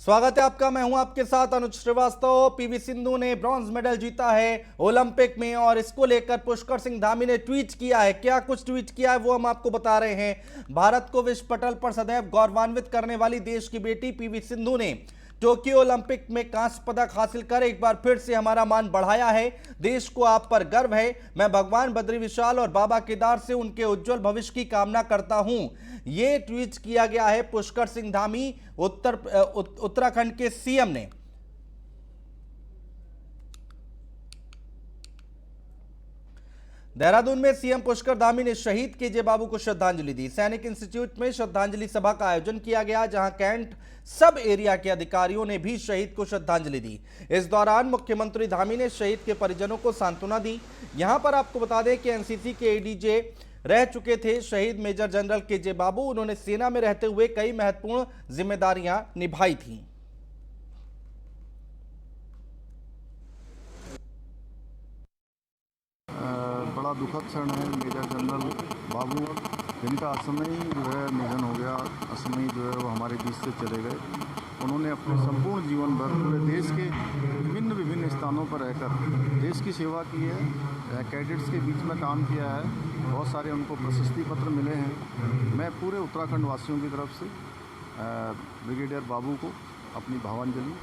स्वागत है आपका। मैं हूं आपके साथ अनुज श्रीवास्तव। पीवी सिंधु ने ब्रॉन्ज मेडल जीता है ओलंपिक में और इसको लेकर पुष्कर सिंह धामी ने ट्वीट किया है। क्या कुछ ट्वीट किया है वो हम आपको बता रहे हैं। भारत को विश्व पटल पर सदैव गौरवान्वित करने वाली देश की बेटी पीवी सिंधु ने टोक्यो ओलंपिक में कांस्य पदक हासिल कर एक बार फिर से हमारा मान बढ़ाया है। देश को आप पर गर्व है। मैं भगवान बद्री विशाल और बाबा केदार से उनके उज्जवल भविष्य की कामना करता हूं। ये ट्वीट किया गया है पुष्कर सिंह धामी उत्तराखंड के सीएम ने। देहरादून में सीएम पुष्कर धामी ने शहीद केजे बाबू को श्रद्धांजलि दी। सैनिक इंस्टीट्यूट में श्रद्धांजलि सभा का आयोजन किया गया, जहां कैंट सब एरिया के अधिकारियों ने भी शहीद को श्रद्धांजलि दी। इस दौरान मुख्यमंत्री धामी ने शहीद के परिजनों को सांत्वना दी। यहां पर आपको बता दें कि एनसीसी के एडीजे रह चुके थे शहीद मेजर जनरल केजे बाबू। उन्होंने सेना में रहते हुए कई महत्वपूर्ण जिम्मेदारियां निभाई थी। बड़ा दुखद क्षण है मेजर जनरल बाबू जिनका असमय जो है निधन हो गया। असमय जो है वो हमारे बीच से चले गए। उन्होंने अपने संपूर्ण जीवन भर पूरे देश के विभिन्न विभिन्न स्थानों पर रहकर देश की सेवा की है। कैडेट्स के बीच में काम किया है। बहुत सारे उनको प्रशस्ति पत्र मिले हैं। मैं पूरे उत्तराखंड वासियों की तरफ से ब्रिगेडियर बाबू को अपनी भावांजलि।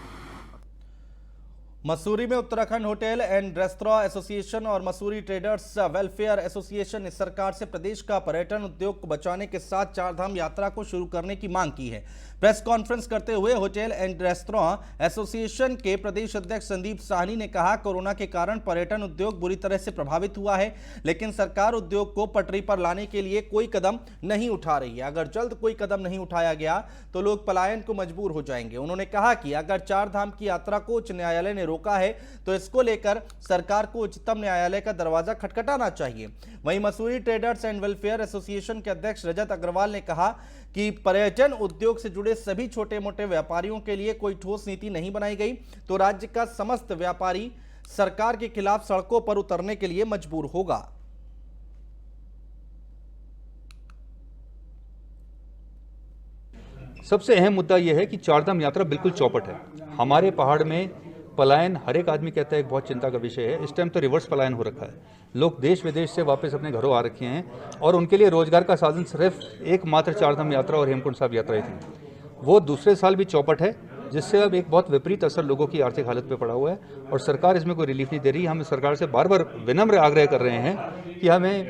मसूरी में Uttarakhand hotel and restaurant association और मसूरी ट्रेडर्स वेलफेयर एसोसिएशन ने सरकार से प्रदेश का पर्यटन उद्योग को बचाने के साथ चारधाम यात्रा को शुरू करने की मांग की है। प्रेस कॉन्फ्रेंस करते हुए होटल एंड रेस्तरां एसोसिएशन के प्रदेश अध्यक्ष संदीप साहनी ने कहा, कोरोना के कारण पर्यटन उद्योग बुरी तरह से प्रभावित हुआ है, लेकिन सरकार उद्योग को पटरी पर लाने के लिए कोई कदम नहीं उठा रही है। अगर जल्द कोई कदम नहीं उठाया गया तो लोग पलायन को मजबूर हो जाएंगे। उन्होंने कहा कि अगर चारधाम की यात्रा को उच्च न्यायालय ने रोका है तो इसको लेकर सरकार को उच्चतम न्यायालय का दरवाजा खटखटाना चाहिए। वहीं Mussoorie traders and welfare association के अध्यक्ष रजत अग्रवाल ने कहा कि पर्यटन उद्योग से जुड़े सभी छोटे मोटे व्यापारियों के लिए कोई ठोस नीति नहीं बनाई गई तो राज्य का समस्त व्यापारी सरकार के खिलाफ सड़कों पर उतरने के लिए मजबूर होगा। सबसे अहम मुद्दा यह है कि चारधाम यात्रा बिल्कुल चौपट है। हमारे पहाड़ में पलायन हर एक आदमी कहता है एक बहुत चिंता का विषय है। इस टाइम तो रिवर्स पलायन हो रखा है। लोग देश विदेश से वापस अपने घरों आ रखे हैं और उनके लिए रोजगार का साधन सिर्फ एकमात्र चारधाम यात्रा और हेमकुंड साहिब यात्रा ही थी। वो दूसरे साल भी चौपट है, जिससे अब एक बहुत विपरीत असर लोगों की आर्थिक हालत पे पड़ा हुआ है और सरकार इसमें कोई रिलीफ नहीं दे रही। हम सरकार से बार बार विनम्र आग्रह कर रहे हैं कि हमें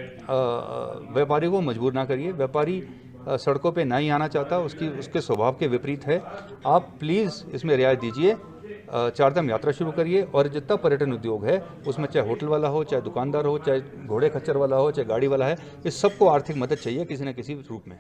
व्यापारी को मजबूर ना करिए। व्यापारी सड़कों पे ना ही आना चाहता, उसके स्वभाव के विपरीत है। आप प्लीज़ इसमें रियायत दीजिए, चारधाम यात्रा शुरू करिए और जितना पर्यटन उद्योग है उसमें चाहे होटल वाला हो, चाहे दुकानदार हो, चाहे घोड़े खच्चर वाला हो, चाहे गाड़ी वाला है, इस सबको आर्थिक मदद चाहिए किसी न किसी रूप में।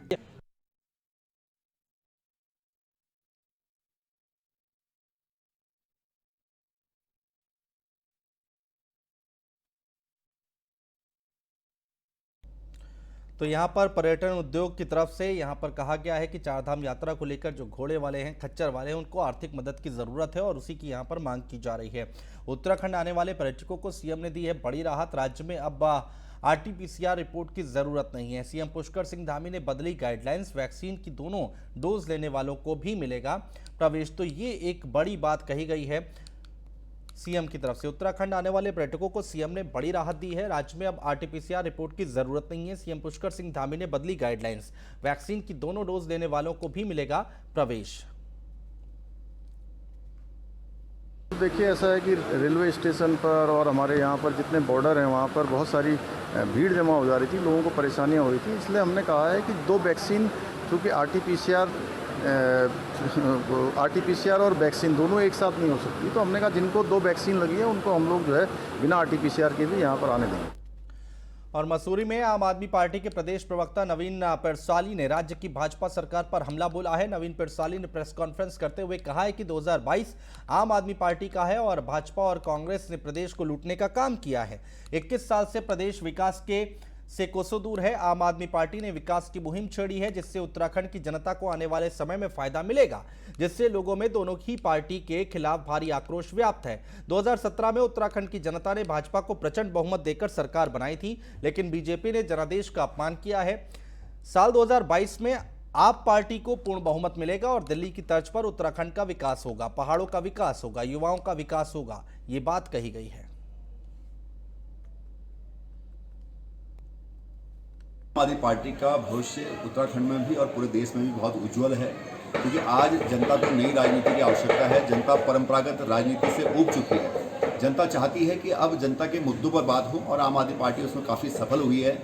तो यहाँ पर पर्यटन उद्योग की तरफ से यहाँ पर कहा गया है कि चारधाम यात्रा को लेकर जो घोड़े वाले हैं, खच्चर वाले हैं, उनको आर्थिक मदद की ज़रूरत है और उसी की यहाँ पर मांग की जा रही है। उत्तराखंड आने वाले पर्यटकों को सीएम ने दी है बड़ी राहत। राज्य में अब आरटीपीसीआर रिपोर्ट की ज़रूरत नहीं है। सीएम पुष्कर सिंह धामी ने बदली गाइडलाइंस। वैक्सीन की दोनों डोज लेने वालों को भी मिलेगा प्रवेश। तो ये एक बड़ी बात कही गई है सीएम की तरफ से। उत्तराखंड आने वाले पर्यटकों को सीएम ने बड़ी राहत दी है। राज्य में अब आरटीपीसीआर रिपोर्ट की जरूरत नहीं है। सीएम पुष्कर सिंह धामी ने बदली गाइडलाइंस। वैक्सीन की दोनों डोज लेने वालों को भी मिलेगा प्रवेश। देखिए, ऐसा है कि रेलवे स्टेशन पर और हमारे यहाँ पर जितने बॉर्डर हैं वहाँ पर बहुत सारी भीड़ जमा हो जा रही थी, लोगों को परेशानियाँ हो रही थी। इसलिए हमने कहा है कि दो वैक्सीन, चूँकि आरटीपीसीआर और वैक्सीन दोनों एक साथ नहीं हो सकती, तो हमने कहा जिनको दो वैक्सीन लगी है उनको हम लोग जो है बिना आरटीपीसीआर के भी यहाँ पर आने देंगे। और मसूरी में आम आदमी पार्टी के प्रदेश प्रवक्ता नवीन पिरसाली ने राज्य की भाजपा सरकार पर हमला बोला है। नवीन पिरसाली ने प्रेस कॉन्फ्रेंस करते हुए कहा है कि 2022 आम आदमी पार्टी का है और भाजपा और कांग्रेस ने प्रदेश को लूटने का काम किया है। 21 साल से प्रदेश विकास के से कोसों दूर है। आम आदमी पार्टी ने विकास की मुहिम छेड़ी है, जिससे उत्तराखंड की जनता को आने वाले समय में फायदा मिलेगा, जिससे लोगों में दोनों ही पार्टी के खिलाफ भारी आक्रोश व्याप्त है। 2017 में उत्तराखंड की जनता ने भाजपा को प्रचंड बहुमत देकर सरकार बनाई थी, लेकिन बीजेपी ने जनादेश का अपमान किया है। साल 2022 में आप पार्टी को पूर्ण बहुमत मिलेगा और दिल्ली की तर्ज पर उत्तराखंड का विकास होगा, पहाड़ों का विकास होगा, युवाओं का विकास होगा, ये बात कही गई है। आम आदमी पार्टी का भविष्य उत्तराखंड में भी और पूरे देश में भी बहुत उज्जवल है, क्योंकि आज जनता को नई राजनीति की आवश्यकता है। जनता परंपरागत राजनीति से ऊब चुकी है। जनता चाहती है कि अब जनता के मुद्दों पर बात हो और आम आदमी पार्टी उसमें काफ़ी सफल हुई है।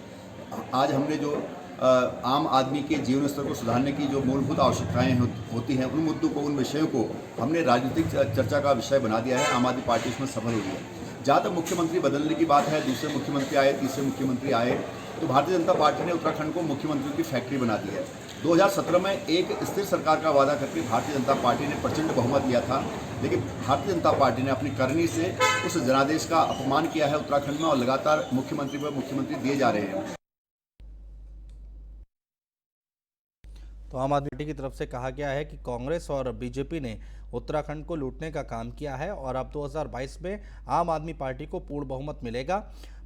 आज हमने जो आम आदमी के जीवन स्तर को सुधारने की जो मूलभूत आवश्यकताएं होती हैं, उन मुद्दों को, उन विषयों को हमने राजनीतिक चर्चा का विषय बना दिया है। आम आदमी पार्टी उसमें सफल हुई है। जहाँ तक मुख्यमंत्री बदलने की बात है, दूसरे मुख्यमंत्री आए, तीसरे मुख्यमंत्री आए, तो भारतीय जनता पार्टी ने उत्तराखंड को मुख्यमंत्री की फैक्ट्री बना दी है। 2017 में एक स्थिर सरकार का वादा करके भारतीय जनता पार्टी ने प्रचंड बहुमत लिया था, लेकिन भारतीय जनता पार्टी ने अपनी करनी से उस जनादेश का अपमान किया है उत्तराखंड में और लगातार मुख्यमंत्री पर मुख्यमंत्री दिए जा रहे हैं। तो आम आदमी पार्टी की तरफ से कहा गया है कि कांग्रेस और बीजेपी ने उत्तराखंड को लूटने का काम किया है और अब 2022 में आम आदमी पार्टी को पूर्ण बहुमत मिलेगा।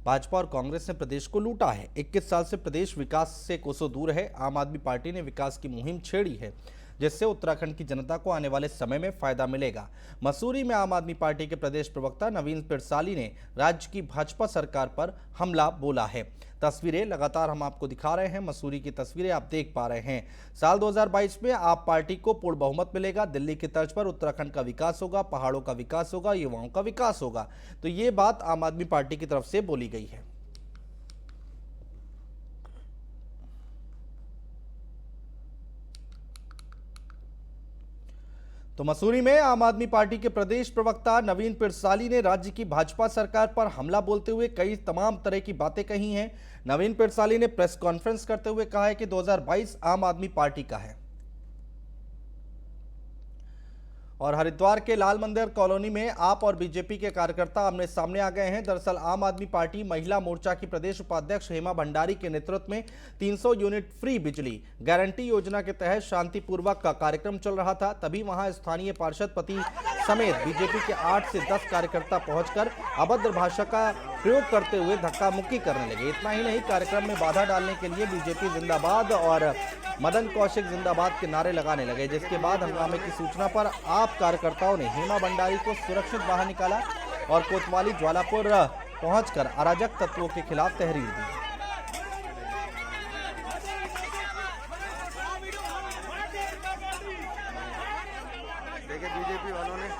भाजपा और कांग्रेस ने प्रदेश को लूटा है। 21 साल से प्रदेश विकास से कोसों दूर है। आम आदमी पार्टी ने विकास की मुहिम छेड़ी है, जिससे उत्तराखंड की जनता को आने वाले समय में फायदा मिलेगा। मसूरी में आम आदमी पार्टी के प्रदेश प्रवक्ता नवीन पिरसाली ने राज्य की भाजपा सरकार पर हमला बोला है। तस्वीरें लगातार हम आपको दिखा रहे हैं, मसूरी की तस्वीरें आप देख पा रहे हैं। साल 2022 में आप पार्टी को पूर्ण बहुमत मिलेगा, दिल्ली की तर्ज पर उत्तराखंड का विकास होगा, पहाड़ों का विकास होगा, युवाओं का विकास होगा। तो ये बात आम आदमी पार्टी की तरफ से बोली गई है। तो मसूरी में आम आदमी पार्टी के प्रदेश प्रवक्ता नवीन पिरसाली ने राज्य की भाजपा सरकार पर हमला बोलते हुए कई तमाम तरह की बातें कही हैं। नवीन पिरसाली ने प्रेस कॉन्फ्रेंस करते हुए कहा है कि 2022 आम आदमी पार्टी का है। और हरिद्वार के लाल मंदिर कॉलोनी में आप और बीजेपी के कार्यकर्ता आमने सामने आ गए हैं। दरअसल आम आदमी पार्टी महिला मोर्चा की प्रदेश उपाध्यक्ष हेमा भंडारी के नेतृत्व में 300 यूनिट फ्री बिजली गारंटी योजना के तहत शांतिपूर्वक का कार्यक्रम चल रहा था। तभी वहां स्थानीय पार्षद पति समेत बीजेपी के 8 से 10 कार्यकर्ता पहुंचकर अभद्र भाषा का प्रयोग करते हुए धक्का मुक्की करने लगे। इतना ही नहीं, कार्यक्रम में बाधा डालने के लिए बीजेपी जिंदाबाद और मदन कौशिक जिंदाबाद के नारे लगाने लगे, जिसके बाद हंगामे की सूचना पर आप कार्यकर्ताओं ने हेमा भंडारी को सुरक्षित बाहर निकाला और कोतवाली ज्वालापुर पहुंचकर अराजक तत्वों के खिलाफ तहरीर दी। देखिए बीजेपी वालों ने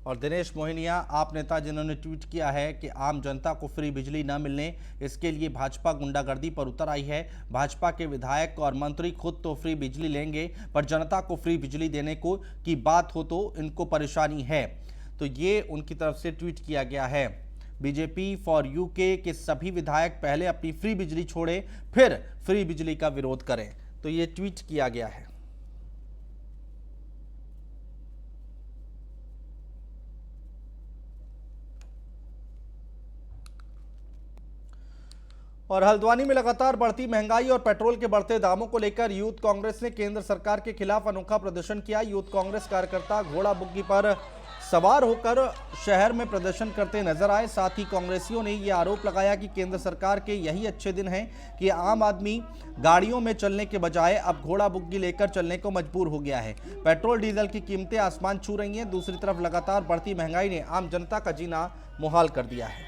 और दिनेश मोहिनिया आप नेता जिन्होंने ट्वीट किया है कि आम जनता को फ्री बिजली न मिलने, इसके लिए भाजपा गुंडागर्दी पर उतर आई है। भाजपा के विधायक और मंत्री खुद तो फ्री बिजली लेंगे, पर जनता को फ्री बिजली देने को की बात हो तो इनको परेशानी है। तो ये उनकी तरफ से ट्वीट किया गया है। बीजेपी फॉर यूके के सभी विधायक पहले अपनी फ्री बिजली छोड़े, फिर फ्री बिजली का विरोध करें। तो ये ट्वीट किया गया है। और हल्द्वानी में लगातार बढ़ती महंगाई और पेट्रोल के बढ़ते दामों को लेकर यूथ कांग्रेस ने केंद्र सरकार के खिलाफ अनोखा प्रदर्शन किया। यूथ कांग्रेस कार्यकर्ता घोड़ा बुग्गी पर सवार होकर शहर में प्रदर्शन करते नजर आए। साथ ही कांग्रेसियों ने यह आरोप लगाया कि केंद्र सरकार के यही अच्छे दिन हैं कि आम आदमी गाड़ियों में चलने के बजाय अब घोड़ा बुग्गी लेकर चलने को मजबूर हो गया है। पेट्रोल डीजल की कीमतें आसमान छू रही हैं। दूसरी तरफ लगातार बढ़ती महंगाई ने आम जनता का जीना मुहाल कर दिया है।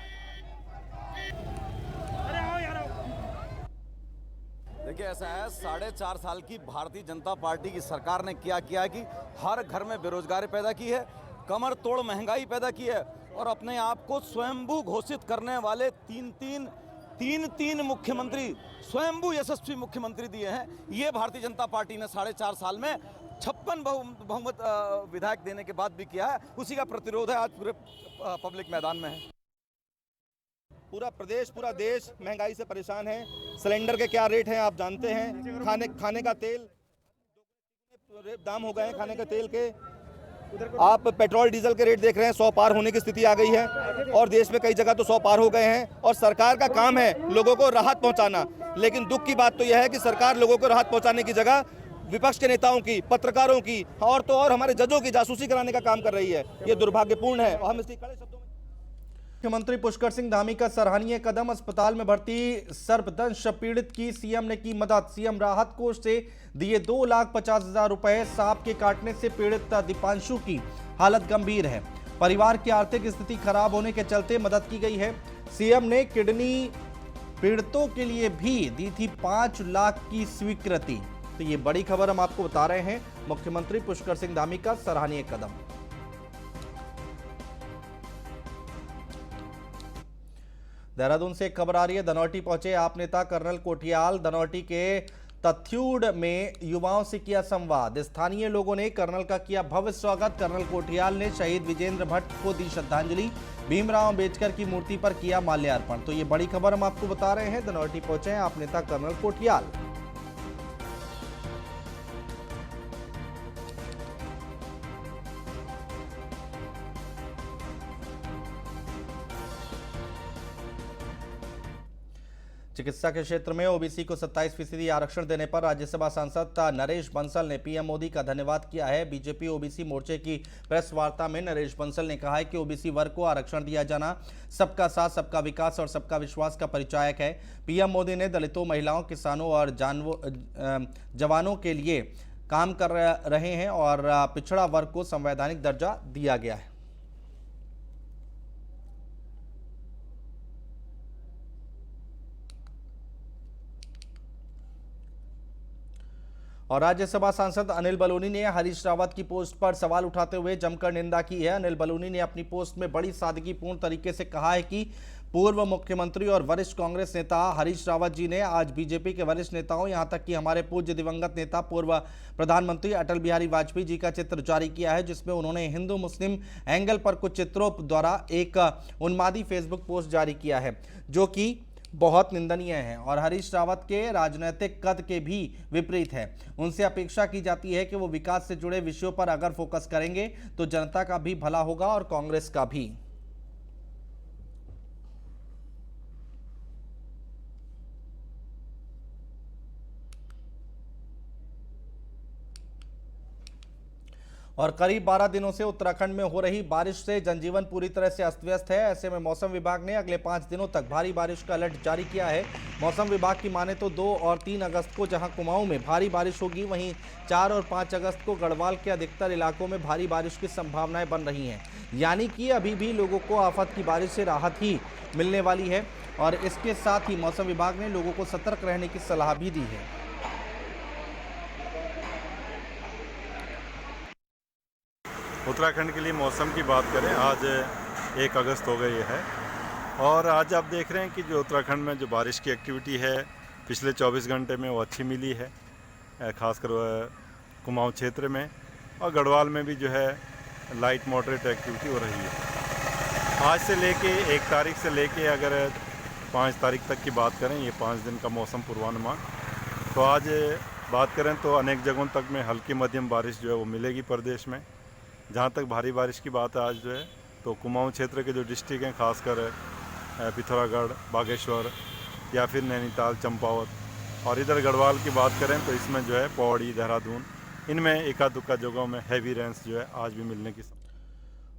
देखिए ऐसा है, 4.5 साल की भारतीय जनता पार्टी की सरकार ने क्या किया कि हर घर में बेरोजगारी पैदा की है, कमर तोड़ महंगाई पैदा की है और अपने आप को स्वयंभू घोषित करने वाले तीन मुख्यमंत्री, स्वयंभू यशस्वी मुख्यमंत्री दिए हैं। ये भारतीय जनता पार्टी ने 4.5 साल में 56 बहुमत विधायक देने के बाद भी किया है। उसी का प्रतिरोध है आज पूरे पब्लिक मैदान में है। पूरा प्रदेश, पूरा देश महंगाई से परेशान है। सिलेंडर के क्या रेट हैं आप जानते हैं। खाने का तेल दाम हो गए हैं, खाने के तेल के। आप पेट्रोल डीजल के रेट देख रहे हैं, 100 पार होने की स्थिति आ गई है और देश में कई जगह तो 100 पार हो गए हैं। और सरकार का काम है लोगों को राहत पहुंचाना, लेकिन दुख की बात तो यह है कि सरकार लोगों को राहत पहुंचाने की जगह विपक्ष के नेताओं की, पत्रकारों की और तो और हमारे जजों की जासूसी कराने का काम कर रही है। ये दुर्भाग्यपूर्ण है और हम इसकी कड़े शब्दों में। मुख्यमंत्री पुष्कर सिंह धामी का सराहनीय कदम, अस्पताल में भर्ती सर्पदंश पीड़ित की सीएम ने की मदद। सीएम राहत कोष से दिए 2,50,000 रुपए। सांप के काटने से पीड़ित दीपांशु की हालत गंभीर है। परिवार की आर्थिक स्थिति खराब होने के चलते मदद की गई है। सीएम ने किडनी पीड़ितों के लिए भी दी थी 5 लाख की स्वीकृति। तो ये बड़ी खबर हम आपको बता रहे हैं, मुख्यमंत्री पुष्कर सिंह धामी का सराहनीय कदम। देहरादून से एक खबर आ रही है। धनौल्टी पहुंचे आप नेता कर्नल कोठियाल। धनौल्टी के तथ्यूड में युवाओं से किया संवाद। स्थानीय लोगों ने कर्नल का किया भव्य स्वागत। कर्नल कोठियाल ने शहीद विजेंद्र भट्ट को दी श्रद्धांजलि। भीमराव अंबेडकर की मूर्ति पर किया माल्यार्पण। तो ये बड़ी खबर हम आपको बता रहे हैं। धनौल्टी पहुंचे हैं आप नेता कर्नल कोठियाल। चिकित्सा के क्षेत्र में ओबीसी को 27% आरक्षण देने पर राज्यसभा सांसद नरेश बंसल ने पीएम मोदी का धन्यवाद किया है। बीजेपी ओबीसी मोर्चे की प्रेस वार्ता में नरेश बंसल ने कहा है कि ओबीसी वर्ग को आरक्षण दिया जाना सबका साथ, सबका विकास और सबका विश्वास का परिचायक है। पीएम मोदी ने दलितों, महिलाओं, किसानों और जवानों के लिए काम कर रहे हैं और पिछड़ा वर्ग को संवैधानिक दर्जा दिया गया है। और राज्यसभा सांसद अनिल बलूनी ने हरीश रावत की पोस्ट पर सवाल उठाते हुए जमकर निंदा की है। अनिल बलूनी ने अपनी पोस्ट में बड़ी सादगीपूर्ण तरीके से कहा है कि पूर्व मुख्यमंत्री और वरिष्ठ कांग्रेस नेता हरीश रावत जी ने आज बीजेपी के वरिष्ठ नेताओं, यहां तक कि हमारे पूज्य दिवंगत नेता पूर्व प्रधानमंत्री अटल बिहारी वाजपेयी जी का चित्र जारी किया है, जिसमें उन्होंने हिंदू मुस्लिम एंगल पर कुछ चित्रों द्वारा एक उन्मादी फेसबुक पोस्ट जारी किया है, जो कि बहुत निंदनीय है और हरीश रावत के राजनीतिक कद के भी विपरीत है। उनसे अपेक्षा की जाती है कि वो विकास से जुड़े विषयों पर अगर फोकस करेंगे तो जनता का भी भला होगा और कांग्रेस का भी। और करीब 12 दिनों से उत्तराखंड में हो रही बारिश से जनजीवन पूरी तरह से अस्त व्यस्त है। ऐसे में मौसम विभाग ने अगले 5 दिनों तक भारी बारिश का अलर्ट जारी किया है। मौसम विभाग की माने तो 2 और 3 अगस्त को जहां कुमाऊं में भारी बारिश होगी, वहीं 4 और 5 अगस्त को गढ़वाल के अधिकतर इलाकों में भारी बारिश की संभावनाएं बन रही हैं। यानी कि अभी भी लोगों को आफत की बारिश से राहत ही मिलने वाली है और इसके साथ ही मौसम विभाग ने लोगों को सतर्क रहने की सलाह भी दी है। उत्तराखंड के लिए मौसम की बात करें, आज 1 अगस्त हो गई है और आज आप देख रहे हैं कि जो उत्तराखंड में जो बारिश की एक्टिविटी है पिछले 24 घंटे में वो अच्छी मिली है, खासकर कुमाऊं क्षेत्र में, और गढ़वाल में भी जो है लाइट मॉडरेट एक्टिविटी हो रही है। आज से लेके 1 तारीख से लेके अगर 5 तारीख तक की बात करें, ये 5 दिन का मौसम पूर्वानुमान, तो आज बात करें तो अनेक जगहों तक में हल्की मध्यम बारिश जो है वो मिलेगी प्रदेश में। जहाँ तक भारी बारिश की बात है आज जो है तो कुमाऊं क्षेत्र के जो डिस्ट्रिक्ट हैं, खासकर पिथौरागढ़, बागेश्वर या फिर नैनीताल, चंपावत, और इधर गढ़वाल की बात करें तो इसमें जो है पौड़ी, देहरादून, इनमें एकाध-दुक्का जगहों में हैवी रेन्स जो है आज भी मिलने की।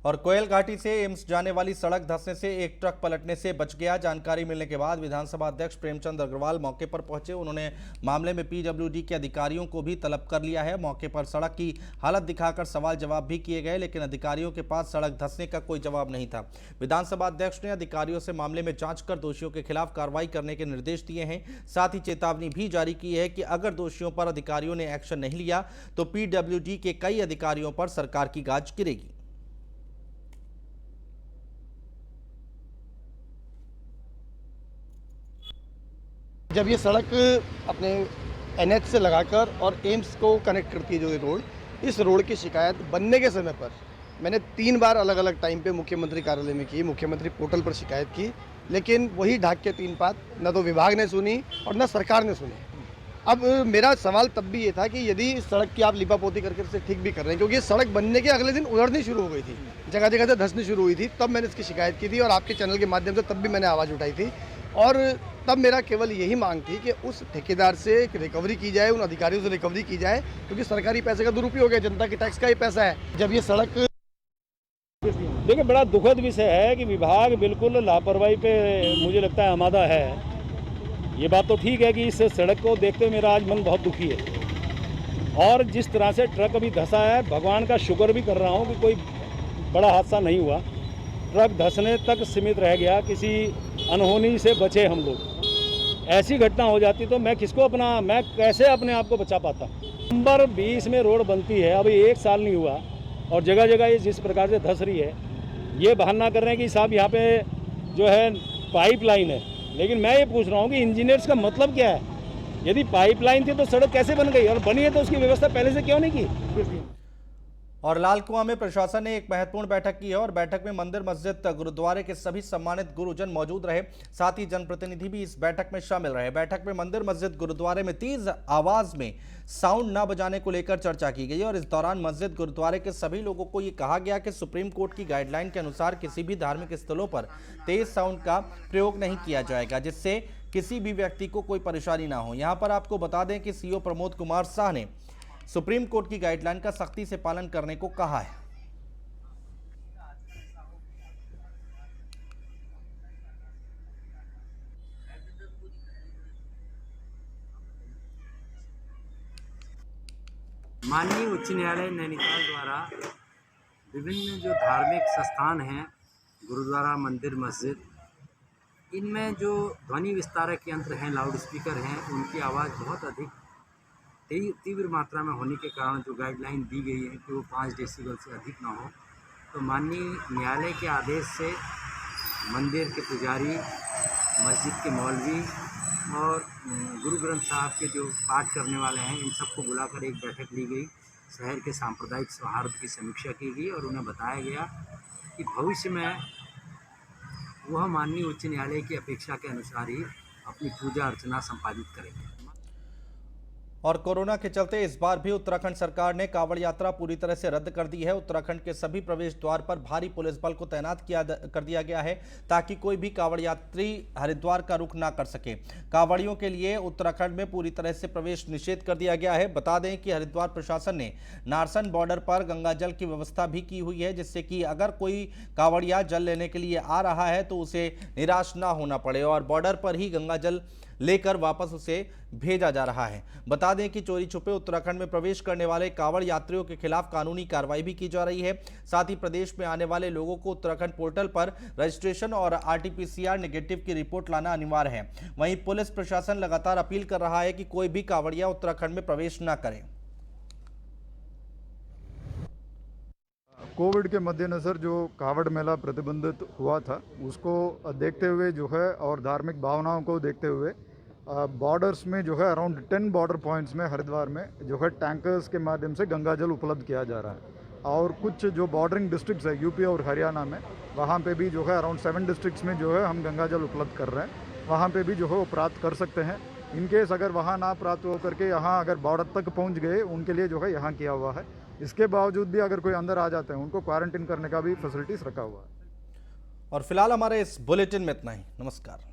और कोयल घाटी से एम्स जाने वाली सड़क धंसने से एक ट्रक पलटने से बच गया। जानकारी मिलने के बाद विधानसभा अध्यक्ष प्रेमचंद अग्रवाल मौके पर पहुंचे। उन्होंने मामले में पीडब्ल्यूडी के अधिकारियों को भी तलब कर लिया है। मौके पर सड़क की हालत दिखाकर सवाल जवाब भी किए गए, लेकिन अधिकारियों के पास सड़क धंसने का कोई जवाब नहीं था। विधानसभा अध्यक्ष ने अधिकारियों से मामले में जाँच कर दोषियों के खिलाफ कार्रवाई करने के निर्देश दिए हैं। साथ ही चेतावनी भी जारी की है कि अगर दोषियों पर अधिकारियों ने एक्शन नहीं लिया तो पीडब्ल्यूडी के कई अधिकारियों पर सरकार की गाज गिरेगी। जब ये सड़क अपने एनएच से लगाकर और एम्स को कनेक्ट करती है, जो ये रोड, इस रोड की शिकायत बनने के समय पर मैंने 3 बार अलग अलग टाइम पे मुख्यमंत्री कार्यालय में की, मुख्यमंत्री पोर्टल पर शिकायत की, लेकिन वही ढाक के 3 पात, न तो विभाग ने सुनी और न सरकार ने सुनी। अब मेरा सवाल तब भी ये था कि यदि इस सड़क की आप लिपापोती करके इसे ठीक भी कर रहे हैं, क्योंकि ये सड़क बनने के अगले दिन उधड़नी शुरू हो गई थी, जगह जगह से धंसनी शुरू हुई थी, तब मैंने इसकी शिकायत की थी और आपके चैनल के माध्यम से तब भी मैंने आवाज़ उठाई थी और तब मेरा केवल यही मांग थी कि उस ठेकेदार से रिकवरी की जाए, उन अधिकारियों से रिकवरी की जाए, क्योंकि सरकारी पैसे का दुरुपयोग है, जनता के टैक्स का ही पैसा है। जब ये सड़क देखिए, बड़ा दुखद विषय है कि विभाग बिल्कुल लापरवाही पे मुझे लगता है आमादा है। ये बात तो ठीक है कि इस सड़क को देखते हुए मेरा आज मन बहुत दुखी है, और जिस तरह से ट्रक अभी धंसा है, भगवान का शुक्र भी कर रहा हूँ कि कोई बड़ा हादसा नहीं हुआ। ट्रक धंसने तक सीमित रह गया, किसी अनहोनी से बचे हम लोग। ऐसी घटना हो जाती तो मैं कैसे अपने आप को बचा पाता। नंबर 20 में रोड बनती है, अभी 1 साल नहीं हुआ, और जगह जगह ये जिस प्रकार से धंस रही है, ये बहाना कर रहे हैं कि साहब यहाँ पे जो है पाइपलाइन है। लेकिन मैं ये पूछ रहा हूँ कि इंजीनियर्स का मतलब क्या है? यदि पाइपलाइन थी तो सड़क कैसे बन गई, और बनी है तो उसकी व्यवस्था पहले से क्यों नहीं की? और लाल कुआं में प्रशासन ने एक महत्वपूर्ण बैठक की है, और बैठक में मंदिर, मस्जिद, गुरुद्वारे के सभी सम्मानित गुरुजन मौजूद रहे। साथ ही जनप्रतिनिधि भी इस बैठक में शामिल रहे। बैठक में मंदिर, मस्जिद, गुरुद्वारे में तेज आवाज में साउंड न बजाने को लेकर चर्चा की गई, और इस दौरान मस्जिद, गुरुद्वारे के सभी लोगों को ये कहा गया कि सुप्रीम कोर्ट की गाइडलाइन के अनुसार किसी भी धार्मिक स्थलों पर तेज साउंड का प्रयोग नहीं किया जाएगा, जिससे किसी भी व्यक्ति को कोई परेशानी ना हो। यहाँ पर आपको बता दें कि सीओ प्रमोद कुमार शाह ने सुप्रीम कोर्ट की गाइडलाइन का सख्ती से पालन करने को कहा है। माननीय उच्च न्यायालय नैनीताल द्वारा विभिन्न जो धार्मिक संस्थान हैं, गुरुद्वारा, मंदिर, मस्जिद, इनमें जो ध्वनि विस्तारक यंत्र हैं, लाउड स्पीकर हैं, उनकी आवाज़ बहुत अधिक तीव्र मात्रा में होने के कारण जो गाइडलाइन दी गई है कि वो 5 डेसिबल से अधिक ना हो, तो माननीय न्यायालय के आदेश से मंदिर के पुजारी, मस्जिद के मौलवी और गुरु ग्रंथ साहब के जो पाठ करने वाले हैं, इन सबको बुलाकर एक बैठक ली गई। शहर के सांप्रदायिक सौहार्द की समीक्षा की गई और उन्हें बताया गया कि भविष्य में वह माननीय उच्च न्यायालय की अपेक्षा के अनुसार ही अपनी पूजा अर्चना संपादित करेंगे। और कोरोना के चलते इस बार भी उत्तराखंड सरकार ने कांवड़ यात्रा पूरी तरह से रद्द कर दी है। उत्तराखंड के सभी प्रवेश द्वार पर भारी पुलिस बल को तैनात कर दिया गया है, ताकि कोई भी कांवड़ यात्री हरिद्वार का रुख ना कर सके। कांवड़ियों के लिए उत्तराखंड में पूरी तरह से प्रवेश निषेध कर दिया गया है। बता दें कि हरिद्वार प्रशासन ने नारसन बॉर्डर पर गंगा जल की व्यवस्था भी की हुई है, जिससे कि अगर कोई कांवड़िया जल लेने के लिए आ रहा है तो उसे निराश ना होना पड़े, और बॉर्डर पर ही गंगा जल लेकर वापस उसे भेजा जा रहा है। बता दें कि चोरी छुपे उत्तराखंड में प्रवेश करने वाले कांवड़ यात्रियों के खिलाफ कानूनी कार्रवाई भी की जा रही है। साथ ही प्रदेश में आने वाले लोगों को उत्तराखंड पोर्टल पर रजिस्ट्रेशन और RT-PCR नेगेटिव की रिपोर्ट लाना अनिवार्य है। वहीं पुलिस प्रशासन लगातार अपील कर रहा है कि कोई भी कांवड़िया उत्तराखंड में प्रवेश न करे। कोविड के मद्देनज़र जो कांवड़ मेला प्रतिबंधित हुआ था, उसको देखते हुए जो है और धार्मिक भावनाओं को देखते हुए बॉर्डर्स में जो है अराउंड 10 बॉर्डर पॉइंट्स में हरिद्वार में जो है टैंकर्स के माध्यम से गंगा जल उपलब्ध किया जा रहा है। और कुछ जो बॉर्डरिंग डिस्ट्रिक्ट्स है यूपी और हरियाणा में, वहाँ पे भी जो है अराउंड 7 डिस्ट्रिक्ट्स में जो है हम गंगा जल उपलब्ध कर रहे हैं। वहाँ पे भी जो है वो प्राप्त कर सकते हैं। इनकेस अगर वहाँ ना प्राप्त हो करके यहाँ अगर बॉर्डर तक पहुँच गए, उनके लिए जो है यहाँ किया हुआ है। इसके बावजूद भी अगर कोई अंदर आ जाते हैं, उनको क्वारंटीन करने का भी फैसिलिटीज़ रखा हुआ है। और फिलहाल हमारे इस बुलेटिन में इतना ही। नमस्कार।